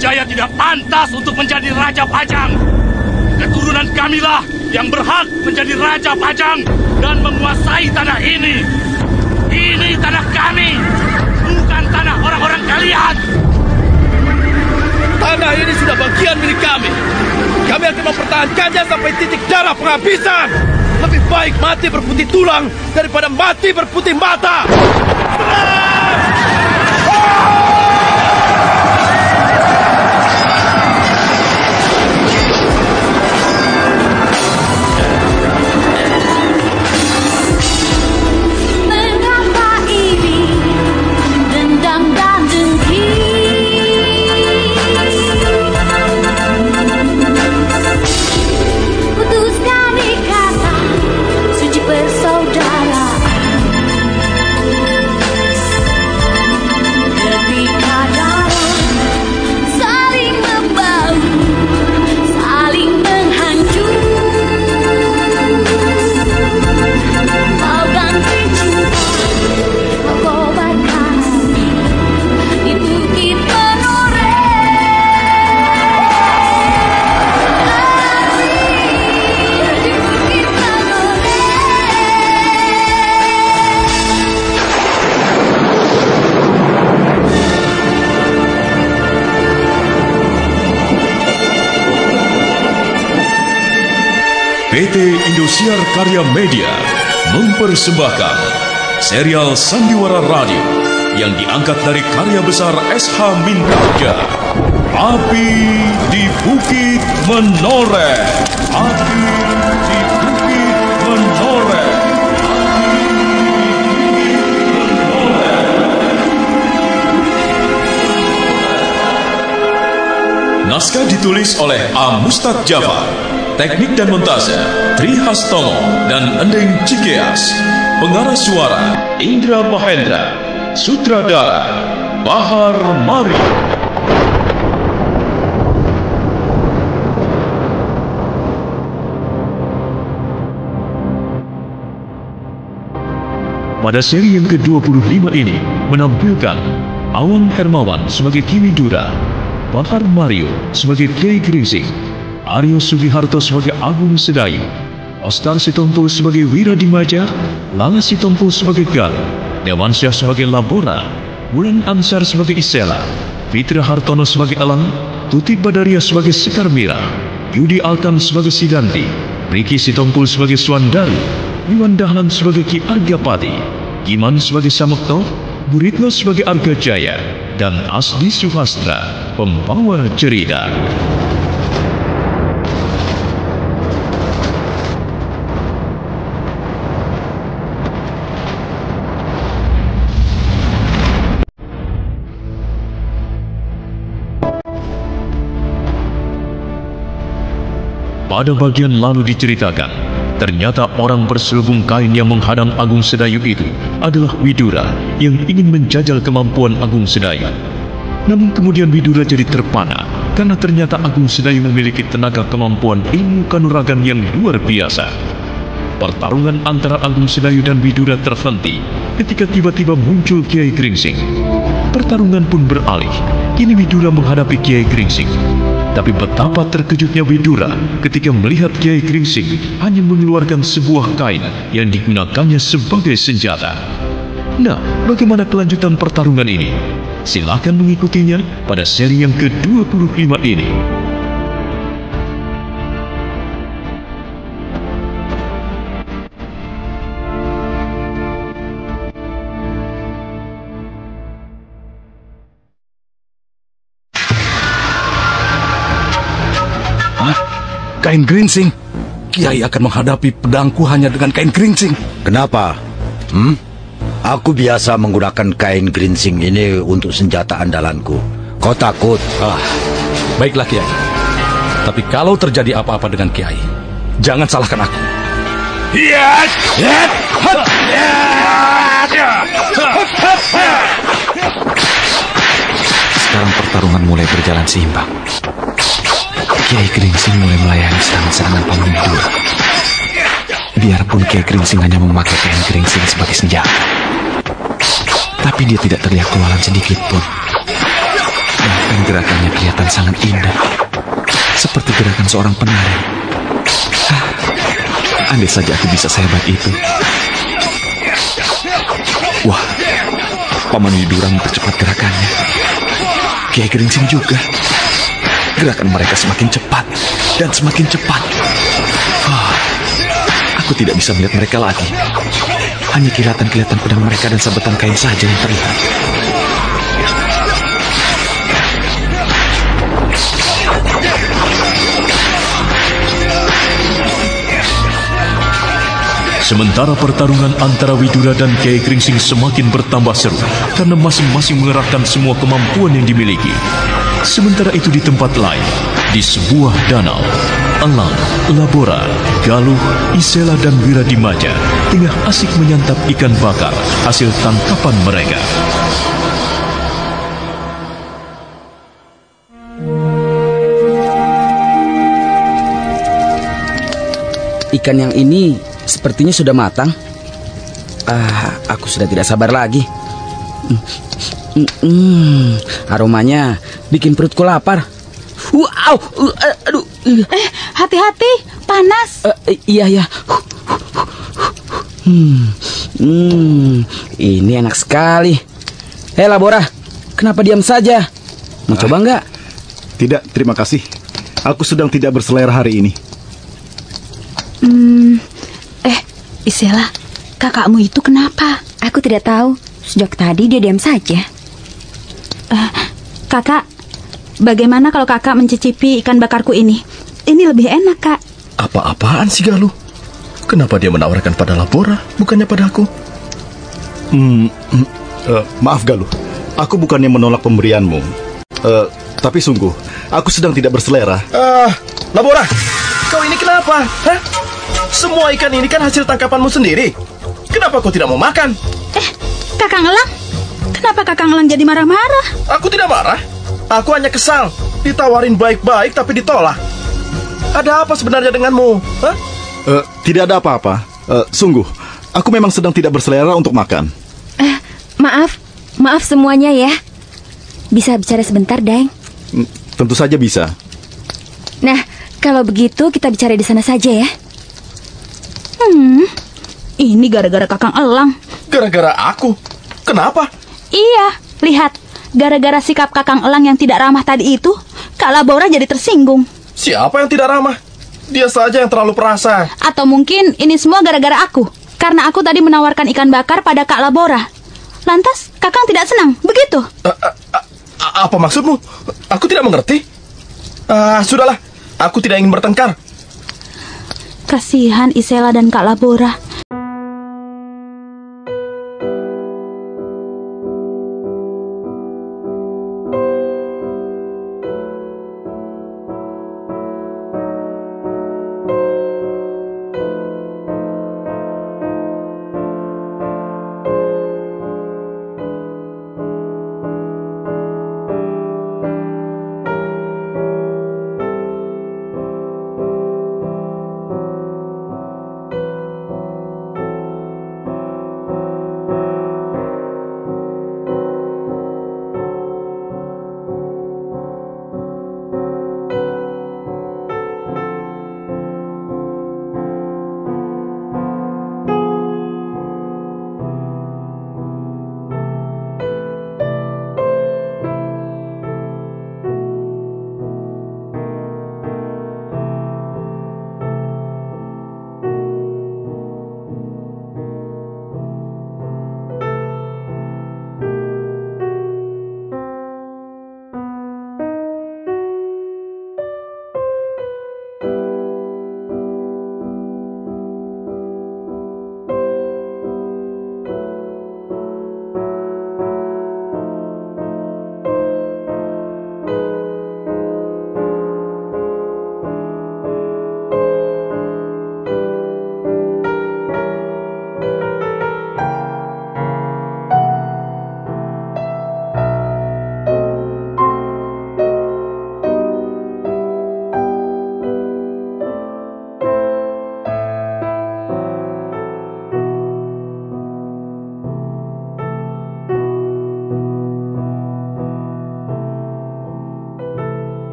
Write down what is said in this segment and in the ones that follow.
Wijaya tidak pantas untuk menjadi Raja Pajang. Keturunan kamilah yang berhak menjadi Raja Pajang dan menguasai tanah ini. Ini tanah kami, bukan tanah orang-orang kalian. Tanah ini sudah bagian milik kami. Kami akan mempertahankannya sampai titik darah penghabisan. Lebih baik mati berputih tulang daripada mati berputih mata. PT Indosiar Karya Media mempersembahkan serial Sandiwara Radio yang diangkat dari karya besar S.H. Mintarja, Api di Bukit Menoreh. Api di Bukit Menoreh. Naskah ditulis oleh A. Mustaq Jafar. Teknik dan montase Tri Hastomo dan Ending Cikeas. Pengarah suara Indra Mahendra. Sutradara Bahar Mari. Pada seri yang ke-25 ini menampilkan Awan Hermawan sebagai Ki Widura, Bahar Mario sebagai Kiai Gringsing, Aryo Sugiharto sebagai Agung Sedayu, Oscar Sitompul sebagai Wiradimaja, Lala Sitompul sebagai Gal, Dewansyah sebagai Labora, Wulan Ansar sebagai Isela, Fitra Hartono sebagai Elang, Tuti Badaria sebagai Sekar Mira, Yudi Altan sebagai Sidanti, Riki Sitompul sebagai Suandaru, Iwan Dahlan sebagai Ki Argapati, Giman sebagai Samukto, Buritno sebagai Arga Jaya, dan Asdi Suhastra, pembawa cerita. Pada bagian lalu diceritakan, ternyata orang berselubung kain yang menghadang Agung Sedayu itu adalah Widura yang ingin menjajal kemampuan Agung Sedayu. Namun kemudian Widura jadi terpana karena ternyata Agung Sedayu memiliki tenaga kemampuan ilmu kanuragan yang luar biasa. Pertarungan antara Agung Sedayu dan Widura terhenti ketika tiba-tiba muncul Kiai Gringsing. Pertarungan pun beralih, kini Widura menghadapi Kiai Gringsing. Tapi betapa terkejutnya Widura ketika melihat Kiai Gringsing hanya mengeluarkan sebuah kain yang digunakannya sebagai senjata. Nah, bagaimana kelanjutan pertarungan ini? Silakan mengikutinya pada seri yang ke-25 ini. Kain Gringsing. Kiai akan menghadapi pedangku hanya dengan kain Gringsing. Kenapa? Aku biasa menggunakan kain Gringsing ini untuk senjata andalanku. Kau takut? Baiklah Kiai. Tapi kalau terjadi apa-apa dengan Kiai, jangan salahkan aku. Sekarang pertarungan mulai berjalan seimbang. Kiai Gringsing mulai melayani serangan-serangan Paman Widura. Biarpun Kiai Gringsing hanya memakai kain Gringsing sebagai senjata, tapi dia tidak terlihat kewalan sedikit pun. Bahkan gerakannya kelihatan sangat indah, seperti gerakan seorang penari. Andai saja aku bisa sehebat itu. Wah, Paman Widura mempercepat gerakannya. Kiai Geringsing juga. Gerakan mereka semakin cepat dan semakin cepat. Aku tidak bisa melihat mereka lagi. Hanya kilatan-kilatan pedang mereka dan sabetan kain saja yang terlihat. Sementara pertarungan antara Widura dan Kiai Geringsing semakin bertambah seru karena masing-masing mengerahkan semua kemampuan yang dimiliki. Sementara itu di tempat lain, di sebuah danau, Elang, Labora, Galuh, Isela dan Wiradimaja tengah asik menyantap ikan bakar hasil tangkapan mereka. Ikan yang ini sepertinya sudah matang. Aku sudah tidak sabar lagi. Aromanya bikin perutku lapar. Wow, aduh. Hati-hati, panas. Iya. Ini enak sekali. Hei Labora, kenapa diam saja? Mau coba nggak? Tidak, terima kasih. Aku sedang tidak berselera hari ini. Isela, kakakmu itu kenapa? Aku tidak tahu. Sejak tadi dia diam saja. Kakak, bagaimana kalau kakak mencicipi ikan bakarku ini? Ini lebih enak, Kak. Apa-apaan sih Galuh? Kenapa dia menawarkan pada Labora, bukannya padaku? Maaf Galuh, aku bukannya menolak pemberianmu. Tapi sungguh, aku sedang tidak berselera. Labora, kau ini kenapa? Hah? Semua ikan ini kan hasil tangkapanmu sendiri. Kenapa kau tidak mau makan? Kakang Elang, kenapa Kakang Elang jadi marah-marah? Aku tidak marah. Aku hanya kesal. Ditawarin baik-baik tapi ditolak. Ada apa sebenarnya denganmu? Hah? Tidak ada apa-apa. Sungguh, aku memang sedang tidak berselera untuk makan. Maaf semuanya ya. Bisa bicara sebentar, Daeng? Tentu saja bisa. Nah, kalau begitu kita bicara di sana saja ya. Ini gara-gara Kakang Elang. Gara-gara aku? Kenapa? Iya, lihat. Gara-gara sikap Kakang Elang yang tidak ramah tadi itu, Kak Labora jadi tersinggung. Siapa yang tidak ramah? Dia saja yang terlalu perasa. Atau mungkin ini semua gara-gara aku. Karena aku tadi menawarkan ikan bakar pada Kak Labora. Lantas, Kakang tidak senang, begitu? Apa maksudmu? Aku tidak mengerti. Sudahlah, aku tidak ingin bertengkar. Kasihan Isela dan Kak Labora.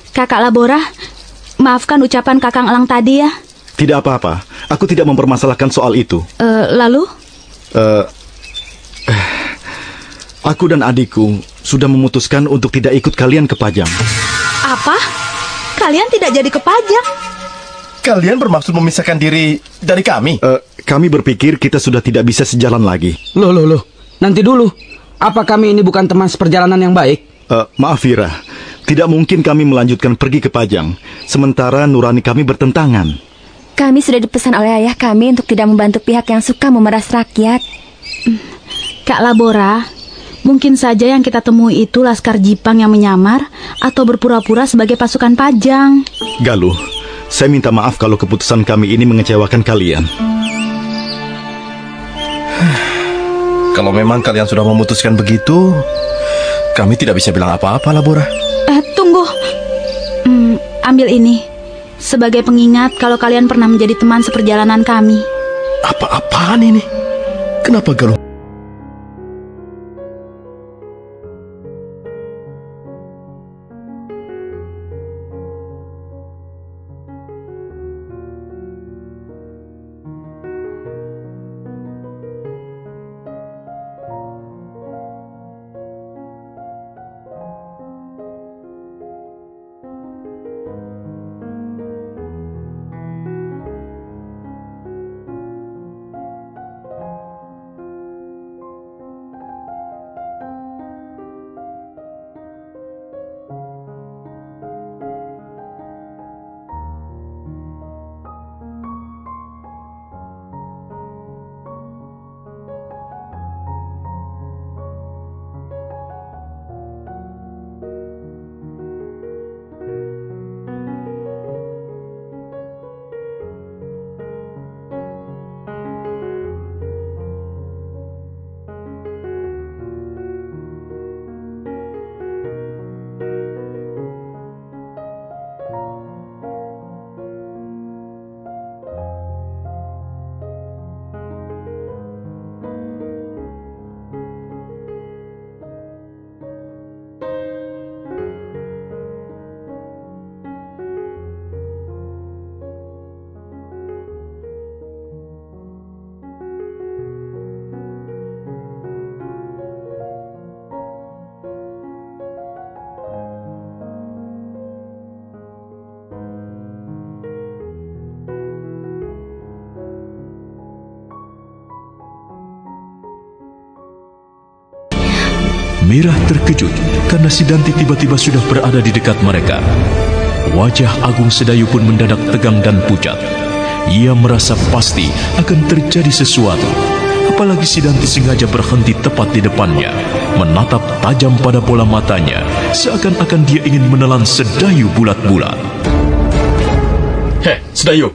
Kakak Labora, maafkan ucapan Kakang Elang tadi ya. Tidak apa-apa. Aku tidak mempermasalahkan soal itu. Lalu? Aku dan adikku sudah memutuskan untuk tidak ikut kalian ke Pajang. Apa? Kalian tidak jadi ke Pajang? Kalian bermaksud memisahkan diri dari kami? Kami berpikir kita sudah tidak bisa sejalan lagi. Loh. Nanti dulu. Apa kami ini bukan teman seperjalanan yang baik? Maaf Vira, tidak mungkin kami melanjutkan pergi ke Pajang, sementara nurani kami bertentangan. Kami sudah dipesan oleh ayah kami untuk tidak membantu pihak yang suka memeras rakyat. Kak Labora, mungkin saja yang kita temui itu Laskar Jipang yang menyamar atau berpura-pura sebagai pasukan Pajang. Galuh, saya minta maaf kalau keputusan kami ini mengecewakan kalian. Kalau memang kalian sudah memutuskan begitu, kami tidak bisa bilang apa-apa, Labora. Tunggu. Ambil ini sebagai pengingat kalau kalian pernah menjadi teman seperjalanan kami. Apa-apaan ini? Kenapa Galuh? Mirah terkejut karena Sidanti tiba-tiba sudah berada di dekat mereka. Wajah Agung Sedayu pun mendadak tegang dan pucat. Ia merasa pasti akan terjadi sesuatu. Apalagi Sidanti sengaja berhenti tepat di depannya, menatap tajam pada bola matanya, seakan-akan dia ingin menelan Sedayu bulat-bulat. Heh, Sedayu,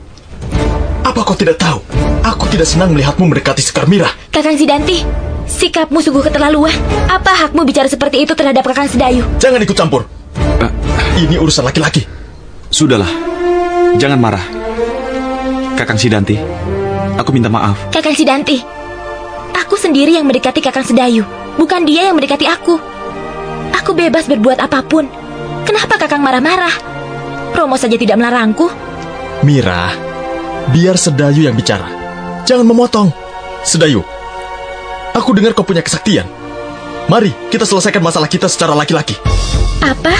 apa kau tidak tahu? Aku tidak senang melihatmu mendekati Sekar Mirah. Kakang Sidanti, sikapmu sungguh keterlaluan. Apa hakmu bicara seperti itu terhadap Kakang Sedayu? Jangan ikut campur. Ini urusan laki-laki. Sudahlah, jangan marah. Kakang Sidanti, aku minta maaf. Kakang Sidanti, aku sendiri yang mendekati Kakang Sedayu, bukan dia yang mendekati aku. Aku bebas berbuat apapun. Kenapa Kakang marah-marah? Romo saja tidak melarangku. Mirah, biar Sedayu yang bicara. Jangan memotong. Sedayu, aku dengar kau punya kesaktian. Mari kita selesaikan masalah kita secara laki-laki. Apa?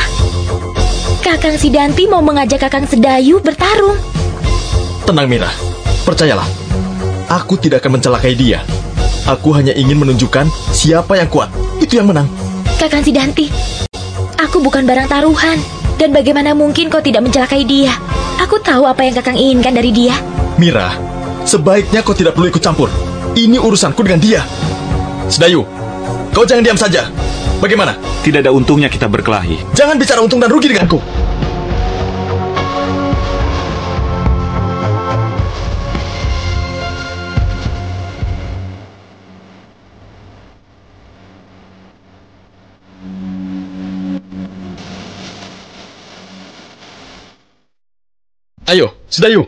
Kakang Sidanti mau mengajak Kakang Sedayu bertarung? Tenang Mirah, percayalah. Aku tidak akan mencelakai dia. Aku hanya ingin menunjukkan siapa yang kuat. Itu yang menang. Kakang Sidanti, aku bukan barang taruhan. Dan bagaimana mungkin kau tidak mencelakai dia? Aku tahu apa yang Kakang inginkan dari dia. Mirah, sebaiknya kau tidak perlu ikut campur. Ini urusanku dengan dia. Sedayu, kau jangan diam saja. Bagaimana? Tidak ada untungnya kita berkelahi. Jangan bicara untung dan rugi denganku. Ayo, Sedayu,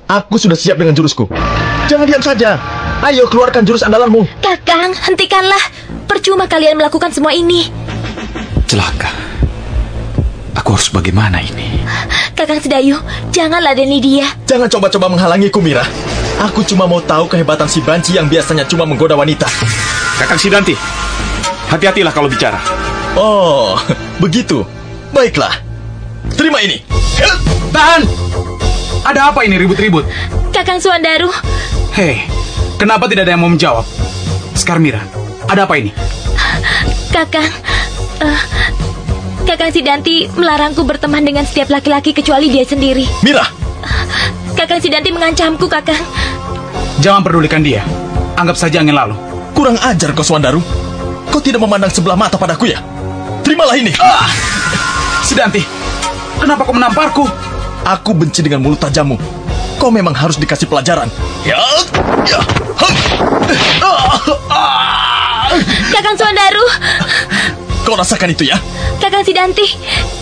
aku sudah siap dengan jurusku. Jangan diam saja. Ayo, keluarkan jurus andalanmu. Kakang, hentikanlah. Percuma kalian melakukan semua ini. Celaka. Aku harus bagaimana ini? Kakang Sedayu, jangan ladeni dia. Jangan coba-coba menghalangiku, Mira. Aku cuma mau tahu kehebatan si banci yang biasanya cuma menggoda wanita. Kakang Sidanti, hati-hatilah kalau bicara. Oh, begitu. Baiklah. Terima ini. Tahan! Ada apa ini ribut-ribut? Kakang Suandaru. Hei, kenapa tidak ada yang mau menjawab? Skarmira, ada apa ini? Kakang Sidanti melarangku berteman dengan setiap laki-laki kecuali dia sendiri. Mira! Kakang Sidanti mengancamku, Kakang. Jangan pedulikan dia. Anggap saja angin lalu. Kurang ajar kau, Suandaru. Kau tidak memandang sebelah mata padaku ya? Terimalah ini. Sidanti, kenapa kau menamparku? Aku benci dengan mulut tajammu. Kau memang harus dikasih pelajaran. Kakang Suandaru. Kau rasakan itu ya? Kakang Sidanti,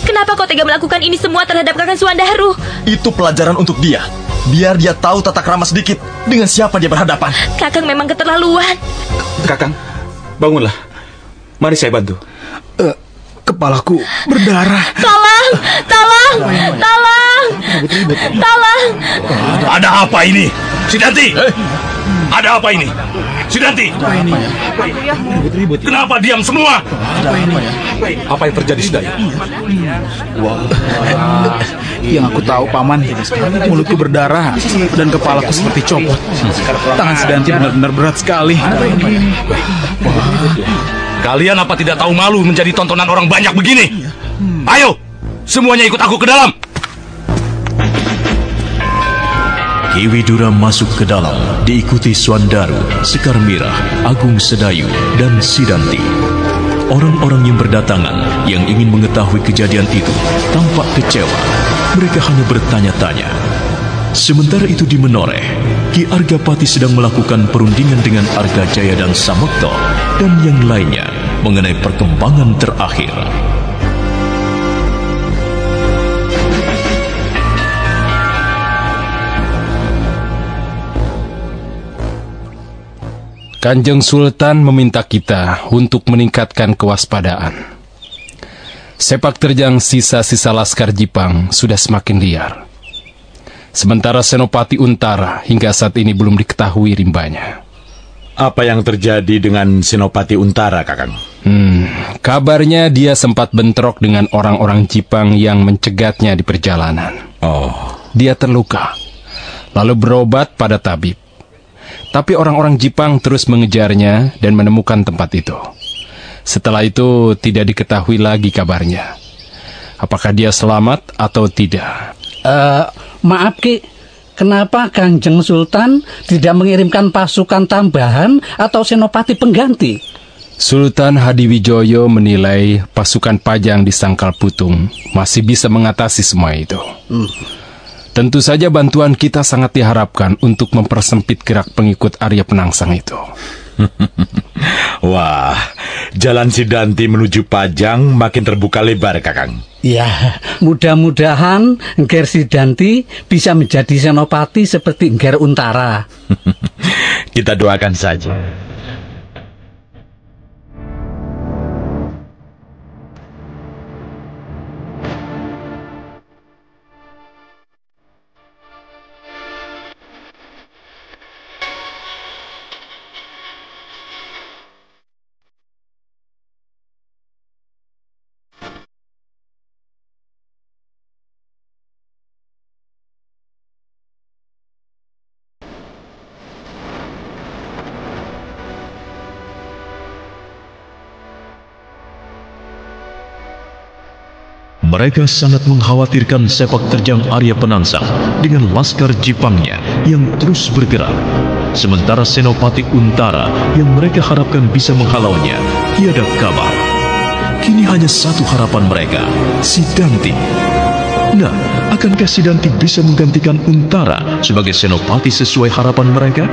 kenapa kau tega melakukan ini semua terhadap Kakang Suandaru? Itu pelajaran untuk dia. Biar dia tahu tata krama sedikit dengan siapa dia berhadapan. Kakang memang keterlaluan. Kakang, bangunlah. Mari saya bantu. Kepalaku berdarah. Tolong! Tolong! Tolong! Tolong! Ada apa ini? Sidanti! Ada apa ini? Sidanti! Kenapa diam semua? Apa yang terjadi, Sedayu? Yang aku tahu, Paman, mulutku berdarah dan kepalaku seperti copot. Tangan Sidanti benar-benar berat sekali. Kalian apa tidak tahu malu menjadi tontonan orang banyak begini? Ayo, semuanya ikut aku ke dalam. Ki Widura masuk ke dalam, diikuti Suandaru, Skarmira, Agung Sedayu, dan Sidanti. Orang-orang yang berdatangan yang ingin mengetahui kejadian itu tampak kecewa. Mereka hanya bertanya-tanya. Sementara itu di Menoreh, Ki Argapati sedang melakukan perundingan dengan Argajaya dan Samekto dan yang lainnya mengenai perkembangan terakhir. Kanjeng Sultan meminta kita untuk meningkatkan kewaspadaan. Sepak terjang sisa-sisa Laskar Jipang sudah semakin liar. Sementara Senopati Untara hingga saat ini belum diketahui rimbanya. Apa yang terjadi dengan Senopati Untara, Kakang? Kabarnya dia sempat bentrok dengan orang-orang Jipang yang mencegatnya di perjalanan. Dia terluka, lalu berobat pada tabib. Tapi orang-orang Jipang terus mengejarnya dan menemukan tempat itu. Setelah itu tidak diketahui lagi kabarnya. Apakah dia selamat atau tidak? Maaf Ki, kenapa Kanjeng Sultan tidak mengirimkan pasukan tambahan atau senopati pengganti? Sultan Hadiwijoyo menilai pasukan Pajang di Sangkal Putung masih bisa mengatasi semua itu. Tentu saja bantuan kita sangat diharapkan untuk mempersempit gerak pengikut Arya Penangsang itu. Wah, jalan Sidanti menuju Pajang makin terbuka lebar, Kakang. Ya, mudah-mudahan Ngger Sidanti bisa menjadi senopati seperti Ngger Untara. Kita doakan saja. Mereka sangat mengkhawatirkan sepak terjang Arya Penangsang dengan Laskar Jipangnya yang terus bergerak. Sementara Senopati Untara yang mereka harapkan bisa menghalaunya, tiada kabar. Kini hanya satu harapan mereka, Sidanti. Nah, akankah Sidanti bisa menggantikan Untara sebagai Senopati sesuai harapan mereka?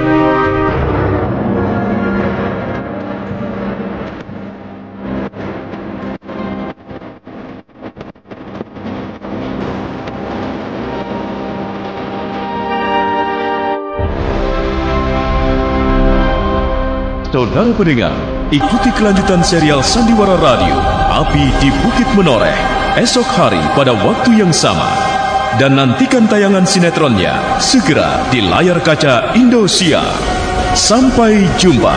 Saudara pendengar, ikuti kelanjutan serial Sandiwara Radio, Api di Bukit Menoreh, esok hari pada waktu yang sama. Dan nantikan tayangan sinetronnya segera di layar kaca Indosiar. Sampai jumpa.